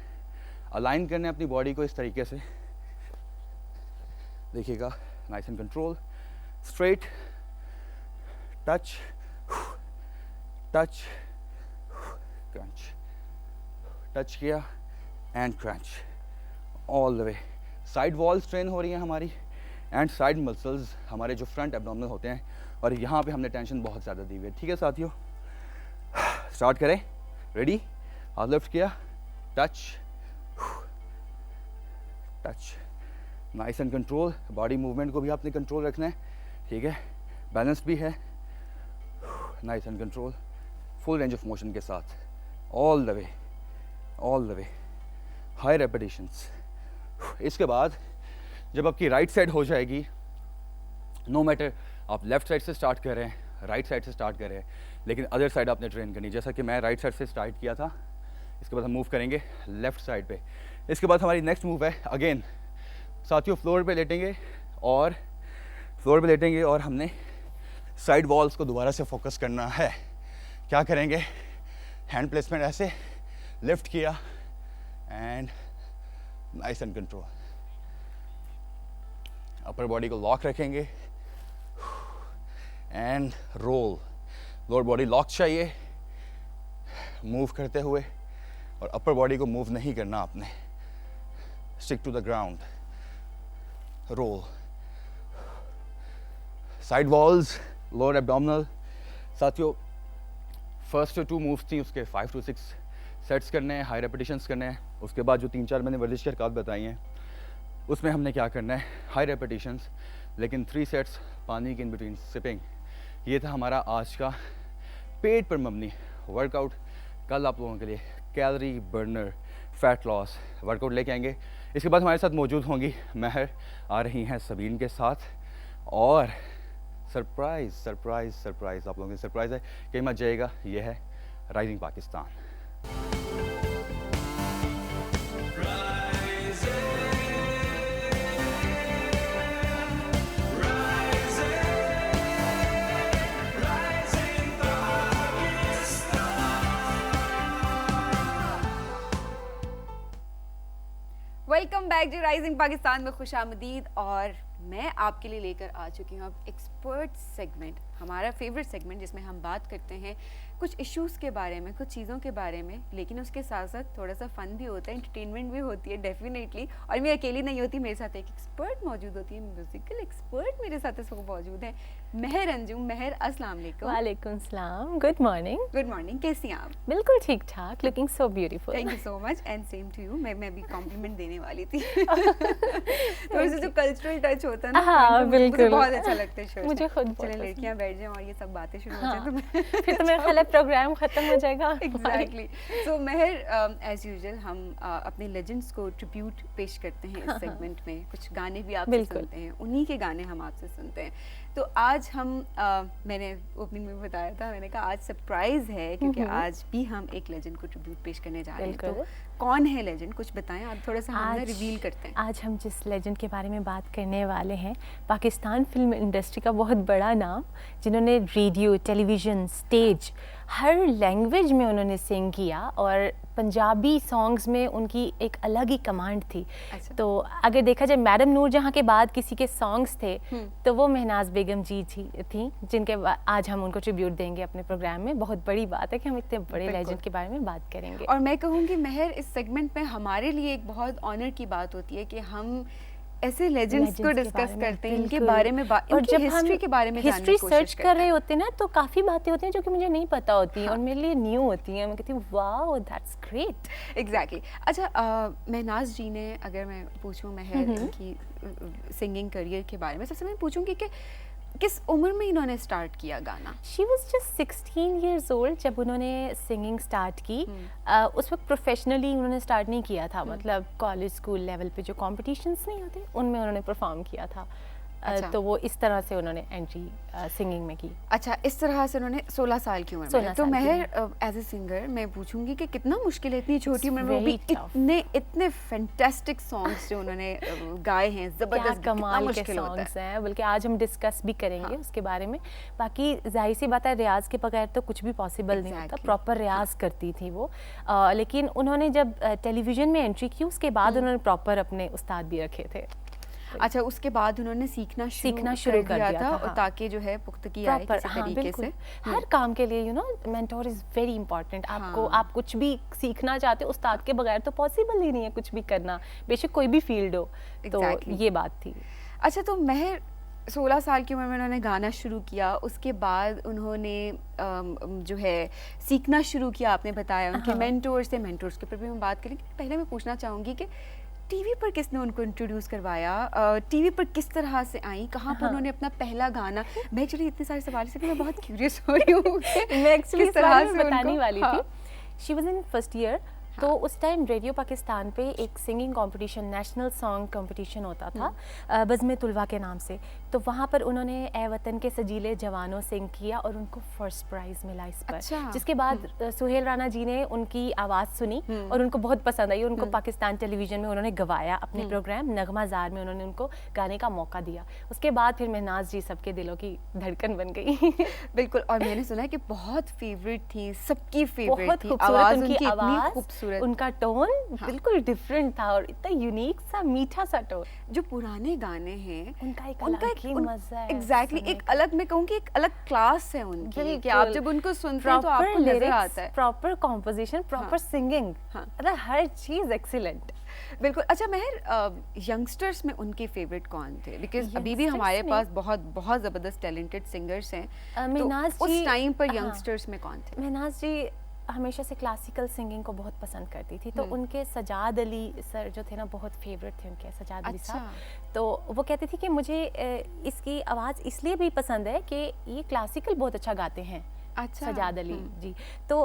अलाइन करना है अपनी बॉडी को इस तरीके से, देखिएगा, nice and control, straight, touch, crunch, touch किया and crunch, all the way. Side walls train हो रही हैं हमारी एंड साइड मसल्स हमारे जो फ्रंट एब्डोमिनल होते हैं, और यहाँ पे हमने टेंशन बहुत ज़्यादा दी हुई है, ठीक है साथियों। स्टार्ट करें, रेडी, हाथ लिफ्ट किया, touch, nice and control, body movement को भी आपने कंट्रोल रखना है, ठीक है, बैलेंस भी है, nice and control, full range of motion के साथ, all the way, high repetitions. इसके बाद जब आपकी राइट साइड हो जाएगी, नो मैटर आप लेफ्ट साइड से स्टार्ट कर रहे हैं, राइट साइड से स्टार्ट कर रहे हैं, लेकिन अदर साइड आपने ट्रेन करनी, जैसा कि मैं राइट साइड से स्टार्ट किया था। इसके बाद हम मूव करेंगे लेफ्ट साइड पे। इसके बाद हमारी नेक्स्ट मूव है, अगेन साथियों फ्लोर पे लेटेंगे और हमने साइड वॉल्स को दोबारा से फोकस करना है। क्या करेंगे, हैंड प्लेसमेंट ऐसे, लिफ्ट किया and nice and control, upper body को लॉक रखेंगे and roll, lower body lock चाहिए मूव करते हुए, और अपर बॉडी को मूव नहीं करना आपने, stick to the ground, roll, side walls, lower abdominal. साथियों फर्स्ट 2 मूव्स थी, उसके 5 to 6 सेट्स करने हैं, हाई रेपिटेशंस करने हैं। उसके बाद जो 3-4 मैंने वर्जिश की हरकत बताई हैं, उसमें हमने क्या करना है, हाई रेपिटेशंस, लेकिन 3 सेट्स पानी के इन बिटवीन सिपिंग। ये था हमारा आज का पेट पर मबनी वर्कआउट। कल आप लोगों के लिए calorie burner fat loss workout लेके आएंगे। इसके बाद हमारे साथ मौजूद होंगी महर, आ रही हैं सबीन के साथ, और सरप्राइज़ आप लोगों के सरप्राइज़ है, कहीं मत जाइएगा। ये है rising Pakistan. Welcome back to rising Pakistan में खुशामदीद, और मैं आपके लिए लेकर आ चुकी हूँ अब एक्सपर्ट सेगमेंट, हमारा फेवरेट सेगमेंट, जिसमें हम बात करते हैं कुछ इश्यूज़ के बारे में, कुछ चीज़ों के बारे में, लेकिन उसके साथ साथ थोड़ा सा फ़न भी होता है, एंटरटेनमेंट भी होती है डेफिनेटली। और मैं अकेली नहीं होती, मेरे साथ एक एक्सपर्ट मौजूद होती है, म्यूज़िकल एक्सपर्ट मेरे साथ इस वक्त मौजूद है, महर अंजुम। महर, अस्सलाम वालेकुम। वालेकुम सलाम, गुड मॉर्निंग। गुड मॉर्निंग, कैसी हैं आप? बिल्कुल ठीक ठाक, looking so beautiful. Thank you so much and same to you. मैं भी कॉम्प्लीमेंट देने वाली थी। थोड़ा सा जो कल्चरल टच होता है ना, हाँ, मुझे बिल्कुल। बहुत अच्छा लगता है शो। मुझे खुद बहुत चले पसंद। लड़कियां बैठ जाएं और ये सब बातें शुरू हो हाँ, जाएं तो मैं फिर तो मेरा ख्याल है प्रोग्राम खत्म हो जाएगा। एग्जैक्टली। सो महर, एज यूजुअल हम अपने लेजेंड्स को ट्रिब्यूट पेश करते हैं इस सेगमेंट में। कुछ गाने भी आपसे बिल्कुल। सुनते हैं, उन्हीं के गाने हम आपसे सुनते हैं। तो आज हम मैंने ओपनिंग में बताया था, मैंने कहा आज सरप्राइज है क्योंकि आज भी हम एक लेजेंड को ट्रिब्यूट पेश करने जा रहे हैं। तो बिल्कुल। कौन है लेजेंड, कुछ बताएं आप, थोड़ा सा हम आज रिवील करते हैं। आज हम जिस लेजेंड के बारे में बात करने वाले हैं, पाकिस्तान फिल्म इंडस्ट्री का बहुत बड़ा नाम, जिन्होंने रेडियो, टेलीविज़न, स्टेज, हर लैंग्वेज में उन्होंने सिंग किया और पंजाबी सॉन्ग्स में उनकी एक अलग ही कमांड थी। अच्छा। तो अगर देखा जाए मैडम नूरजहां के बाद किसी के सॉन्ग्स थे तो वो महनाज बेगम जी थी जिनके आज हम उनको ट्रिब्यूट देंगे अपने प्रोग्राम में। बहुत बड़ी बात है कि हम इतने बड़े बिल्कुल। लेजेंड के बारे में बात करेंगे। और मैं कहूँगी महर, इस सेगमेंट में हमारे लिए एक बहुत ऑनर की बात होती है कि हम ऐसे लेजेंड्स को Legends के डिस्कस बारे में, करते हैं, इनके बिल्कुल। बारे में और इनकी जब हिस्ट्री हम के बारे में जानने हिस्ट्री की कोशिश सर्च कर करते रहे हैं। होते हैं ना, तो काफ़ी बातें होती हैं जो कि मुझे नहीं पता होती हैं और मेरे लिए न्यू होती हैं। मैं कहती हूँ वाओ दैट्स ग्रेट। एग्जैक्टली। अच्छा, महनाज जी ने, अगर मैं पूछूं महर की सिंगिंग करियर के बारे में, सबसे मैं पूछूंगी कि किस उम्र में इन्होंने स्टार्ट किया गाना? She was just 16 years old जब उन्होंने सिंगिंग स्टार्ट की। उस वक्त प्रोफेशनली उन्होंने स्टार्ट नहीं किया था, मतलब कॉलेज स्कूल लेवल पे जो कॉम्पिटिशन्स नहीं होते उनमें उन्होंने परफॉर्म किया था। अच्छा। तो वो इस तरह से उन्होंने एंट्री सिंगिंग में की। अच्छा, इस तरह से उन्होंने 16 साल की उम्र 16 में। तो साल की महर, एज ए सिंगर मैं पूछूंगी कि कितना मुश्किल है इतनी छोटी उम्र में, वो भी very tough. इतने फैंटास्टिक सॉन्ग्स जो उन्होंने गाए हैं, क्या जबरदस्त, कितना कमाल के मुश्किल होता सॉन्ग्स है। हैं, बल्कि आज हम डिस्कस भी करेंगे हाँ। उसके बारे में। बाकी जाहिर सी बात है, रियाज के बगैर तो कुछ भी पॉसिबल नहीं होता। Exactly. प्रॉपर रियाज करती थी वो। लेकिन उन्होंने जब टेलीविज़न में एंट्री की, उसके बाद उन्होंने प्रॉपर अपने उस्ताद भी रखे थे। अच्छा, उसके बाद उन्होंने सीखना शुरू कर दिया था, हाँ। और ताकि जो है पुख्तगी आए प्रॉपर, किसी हाँ तरीके बिल्कुल। से। हर काम के लिए मेंटोर इज़ वेरी इंपॉर्टेंट। आपको हाँ। आप कुछ भी सीखना चाहते हो, उस्ताद के बगैर तो पॉसिबल ही नहीं है कुछ भी करना, बेशक कोई भी फील्ड हो। तो Exactly. ये बात थी। अच्छा, तो महर 16 साल की उम्र में उन्होंने गाना शुरू किया, उसके बाद उन्होंने जो है सीखना शुरू किया, आपने बताया उनके हाँ। मेंटोर्स थे। मेंटोर्स के ऊपर भी हम बात करेंगे। पहले मैं पूछना चाहूँगी कि टीवी पर किसने उनको इंट्रोड्यूस करवाया, टीवी पर किस तरह से आई, कहाँ पर हाँ। उन्होंने अपना पहला गाना, मैं एक्चुअली इतने सारे सवाल से मैं बहुत क्यूरियस हो रही हूँ कि मैं एक्चुअली किस इस तरह बारे में से बताने उनको- वाली हाँ। थी। She was in first year. तो उस टाइम रेडियो पाकिस्तान पे एक singing competition, national song competition होता था बज़्म तुलवा के नाम से। तो वहाँ पर उन्होंने ए वतन के सजीले जवानों सिंग किया और उनको फर्स्ट प्राइज़ मिला इस पर। अच्छा। जिसके बाद सुहेल राणा जी ने उनकी आवाज़ सुनी और उनको बहुत पसंद आई। उनको पाकिस्तान टेलीविज़न में उन्होंने गवाया अपने प्रोग्राम नगमा ज़ार में, उन्होंने उनको गाने का मौका दिया। उसके बाद फिर महनाज जी सबके दिलों की धड़कन बन गई। बिल्कुल। और मैंने सुना है कि बहुत फेवरेट थी, सबकी फेवरेट बहुत थी, खूबसूरत आवाज़ उनकी उनकी इतनी आवाज़, खूबसूरत। उनका टोन बिल्कुल डिफरेंट था और इतना यूनिक सा मीठा सा टोन। जो पुराने गाने हैं उनका एक अलग ही मजा है एग्जैक्टली, सुनने एक अलग, मैं कहूँगी एक अलग क्लास है उनकी, कि आप जब उनको सुनते हैं तो प्रॉपर आपको नजर लिरिक्स, आता है। प्रॉपर कॉम्पोजिशन, प्रॉपर सिंगिंग, हाँ। मतलब हर चीज एक्सीलेंट। बिल्कुल। अच्छा महर, यंगस्टर्स में उनके फेवरेट कौन थे? बिकॉज अभी भी Youngsters हमारे में? पास बहुत बहुत ज़बरदस्त टैलेंटेड सिंगर्स हैं। महनाज तो उस जी, टाइम पर हाँ। यंगस्टर्स में कौन थे? महनाज जी हमेशा से क्लासिकल सिंगिंग को बहुत पसंद करती थी। तो उनके सजाद अली सर जो थे ना, बहुत फेवरेट थे उनके, सजाद अली अच्छा। साहब। तो वो कहती थी कि मुझे इसकी आवाज़ इसलिए भी पसंद है कि ये क्लासिकल बहुत अच्छा गाते हैं। अच्छा। सजाद अली जी। तो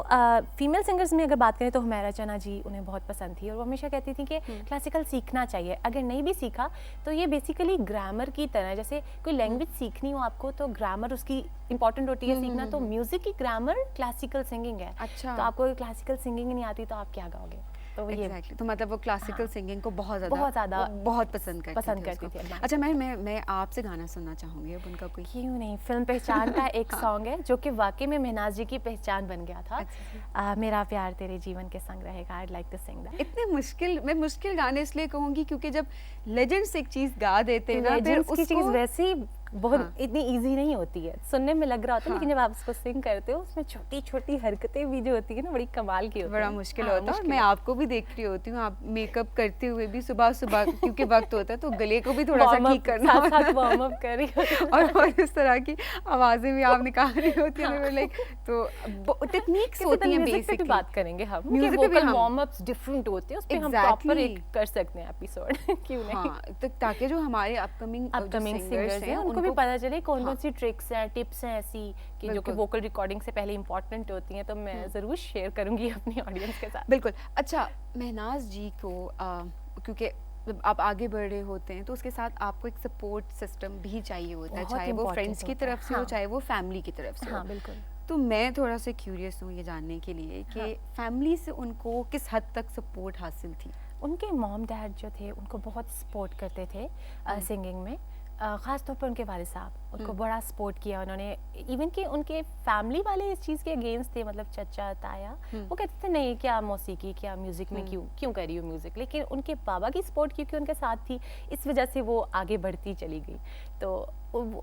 फीमेल सिंगर्स में अगर बात करें तो हुमैरा चना जी उन्हें बहुत पसंद थी और वो हमेशा कहती थी कि क्लासिकल सीखना चाहिए। अगर नहीं भी सीखा तो ये बेसिकली ग्रामर की तरह, जैसे कोई लैंग्वेज सीखनी हो आपको तो ग्रामर उसकी इंपॉर्टेंट होती है सीखना। तो म्यूजिक की ग्रामर क्लासिकल सिंगिंग है। अच्छा। तो आपको क्लासिकल सिंगिंग नहीं आती तो आप क्या गाओगे? तो ये Exactly. तो मतलब वो क्लासिकल हाँ। सिंगिंग को बहुत बहुत ज़्यादा वो बहुत पसंद करती करती उसको। थी अल्लाह अच्छा मैं आपसे गाना सुनना चाहूँगी अब उनका कोई। क्यों नहीं। फिल्म पहचान का एक सॉन्ग है जो कि वाकई में महनाज जी की पहचान बन गया था। मेरा प्यार तेरे जीवन के संग रहेगा। I like to sing that. इतने मुश्किल, मैं मुश्किल गाने इसलिए कहूँगी क्योंकि जब लेजेंड्स एक चीज़ गा देते हैं ना, फिर लेजेंड्स की चीज़ उसको वैसे ही बहुत हाँ। इतनी इजी नहीं होती है, सुनने में लग रहा होता है लेकिन जब आप उसको सिंग करते हो उसमें छोटी छोटी हरकतें भी जो होती है ना बड़ी कमाल की होती है। बड़ा मुश्किल हाँ, होता है। और मुश्किल मैं आपको भी देख रही होती हूँ, आप मेकअप करते हुए भी सुबह सुबह क्योंकि वक्त होता है तो गले को भी थोड़ा सा Warm up, ठीक करना साथ होता साथ वार्म अप कर रही होती हूँ। और इस तरह की आवाजें भी आप निकाल रही होती हैं लाइक, तो टेक्निक्स होती हैं म्यूजिक पे भी बेसिकली। बात करेंगे हम, Music म्यूजिक पे भी पे हम- वार्म अप्स डिफरेंट होते हैं, उस पे हम प्रॉपर Exactly. एक कर सकते हैं एपिसोड क्यों नहीं। हाँ, तो ताकि जो हमारे अपकमिंग अपकमिंग सिंगर्स हैं उनको भी पता चले कौन हाँ। कौन सी ट्रिक्स हैं, टिप्स हैं ऐसी कि जो कि बिल्कुल। वोकल रिकॉर्डिंग से पहले इंपॉर्टेंट होती हैं, तो मैं ज़रूर शेयर करूंगी अपनी ऑडियंस के साथ। बिल्कुल। अच्छा, महनाज जी को क्योंकि जब आप आगे बढ़ रहे होते हैं तो उसके साथ आपको एक सपोर्ट सिस्टम भी चाहिए होता है, बहुत चाहे वो important फ्रेंड्स की होता है, तरफ से हो हाँ। चाहे वो फैमिली की तरफ से हो। हाँ बिल्कुल। तो मैं थोड़ा सा क्यूरियस हूँ ये जानने के लिए कि हाँ। फैमिली से उनको किस हद तक सपोर्ट हासिल थी? उनके मॉम डैड जो थे उनको बहुत सपोर्ट करते थे सिंगिंग में, ख़ास तौर पर उनके वालिद साहब उनको बड़ा सपोर्ट किया उन्होंने। इवन कि उनके फैमिली वाले इस चीज़ के अगेंस्ट थे, मतलब चचा ताया वो कहते थे नहीं क्या मौसीकी क्या म्यूज़िक में क्यों क्यों कर रही हो म्यूज़िक, लेकिन उनके बाबा की सपोर्ट क्योंकि उनके साथ थी इस वजह से वो आगे बढ़ती चली गई। तो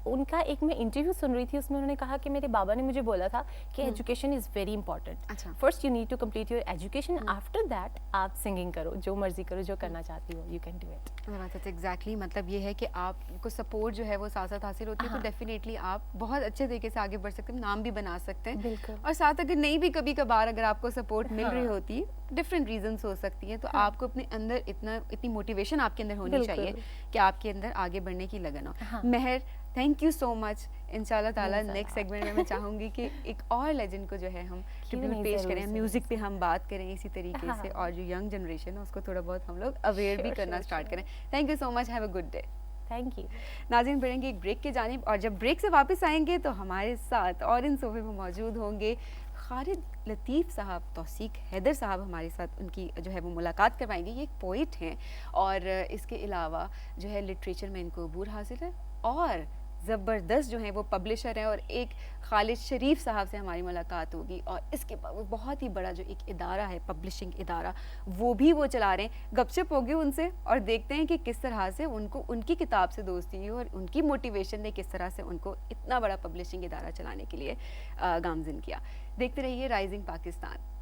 उनका एक मैं इंटरव्यू सुन रही थी, उसमें उन्होंने कहा कि मेरे बाबा ने मुझे बोला था कि एजुकेशन इज़ वेरी इंपॉर्टेंट, अच्छा। First you need to complete your education, after that आप सिंगिंग करो, जो मर्जी करो, जो करना चाहती हो you can do it. Exactly मतलब ये है कि आपको सपोर्ट जो है वो साथ साथ हासिल होती है, तो डेफिनेटली आप बहुत अच्छे तरीके से आगे बढ़ सकते हैं, नाम भी बना सकते हैं। बिल्कुल। और साथ अगर नहीं भी कभी कभार अगर आपको सपोर्ट मिल रही होती है, डिफरेंट रीजंस हो सकती हैं, तो आपको अपने अंदर इतनी मोटिवेशन आपके अंदर होनी बिल्कुल। चाहिए कि आपके अंदर आगे बढ़ने की लगन हो। हाँ। महर, थैंक यू सो मच। इंशाल्लाह ताला इंशाल्लाह। नेक्स्ट सेगमेंट में मैं चाहूंगी कि एक और लेजेंड को जो है हम क्यों ट्रिब्यूट नहीं, पेश ज़रूर, करें, ज़रूर। म्यूजिक पे हम बात करें इसी तरीके हाँ। से, और जो यंग जनरेशन है उसको थोड़ा बहुत हम लोग अवेयर भी Sure, करना sure, स्टार्ट sure. करें। Thank you so much, have a good day. Thank you. नाज़रीन, बढ़ेंगे एक ब्रेक की जानिब, और जब ब्रेक से वापस आएंगे तो हमारे साथ और इन सोफे में मौजूद होंगे खालिद लतीफ़ साहब, तौसीक हैदर साहब हमारे साथ उनकी जो है वो मुलाकात करवाएंगे। ये एक पोइट हैं और इसके अलावा जो है लिटरेचर में इनको अबूर हासिल है, और ज़बरदस्त जो है वो पब्लिशर हैं, और एक खालिद शरीफ साहब से हमारी मुलाकात होगी, और इसके बहुत ही बड़ा जो एक इदारा है पब्लिशिंग इदारा वो भी वो चला रहे हैं। गपशप होगी उनसे और देखते हैं कि किस तरह से उनको उनकी किताब से दोस्ती हुई और उनकी मोटिवेशन ने किस तरह से उनको इतना बड़ा पब्लिशिंग इदारा चलाने के लिए गामज़िन किया। देखते रहिए राइजिंग पाकिस्तान।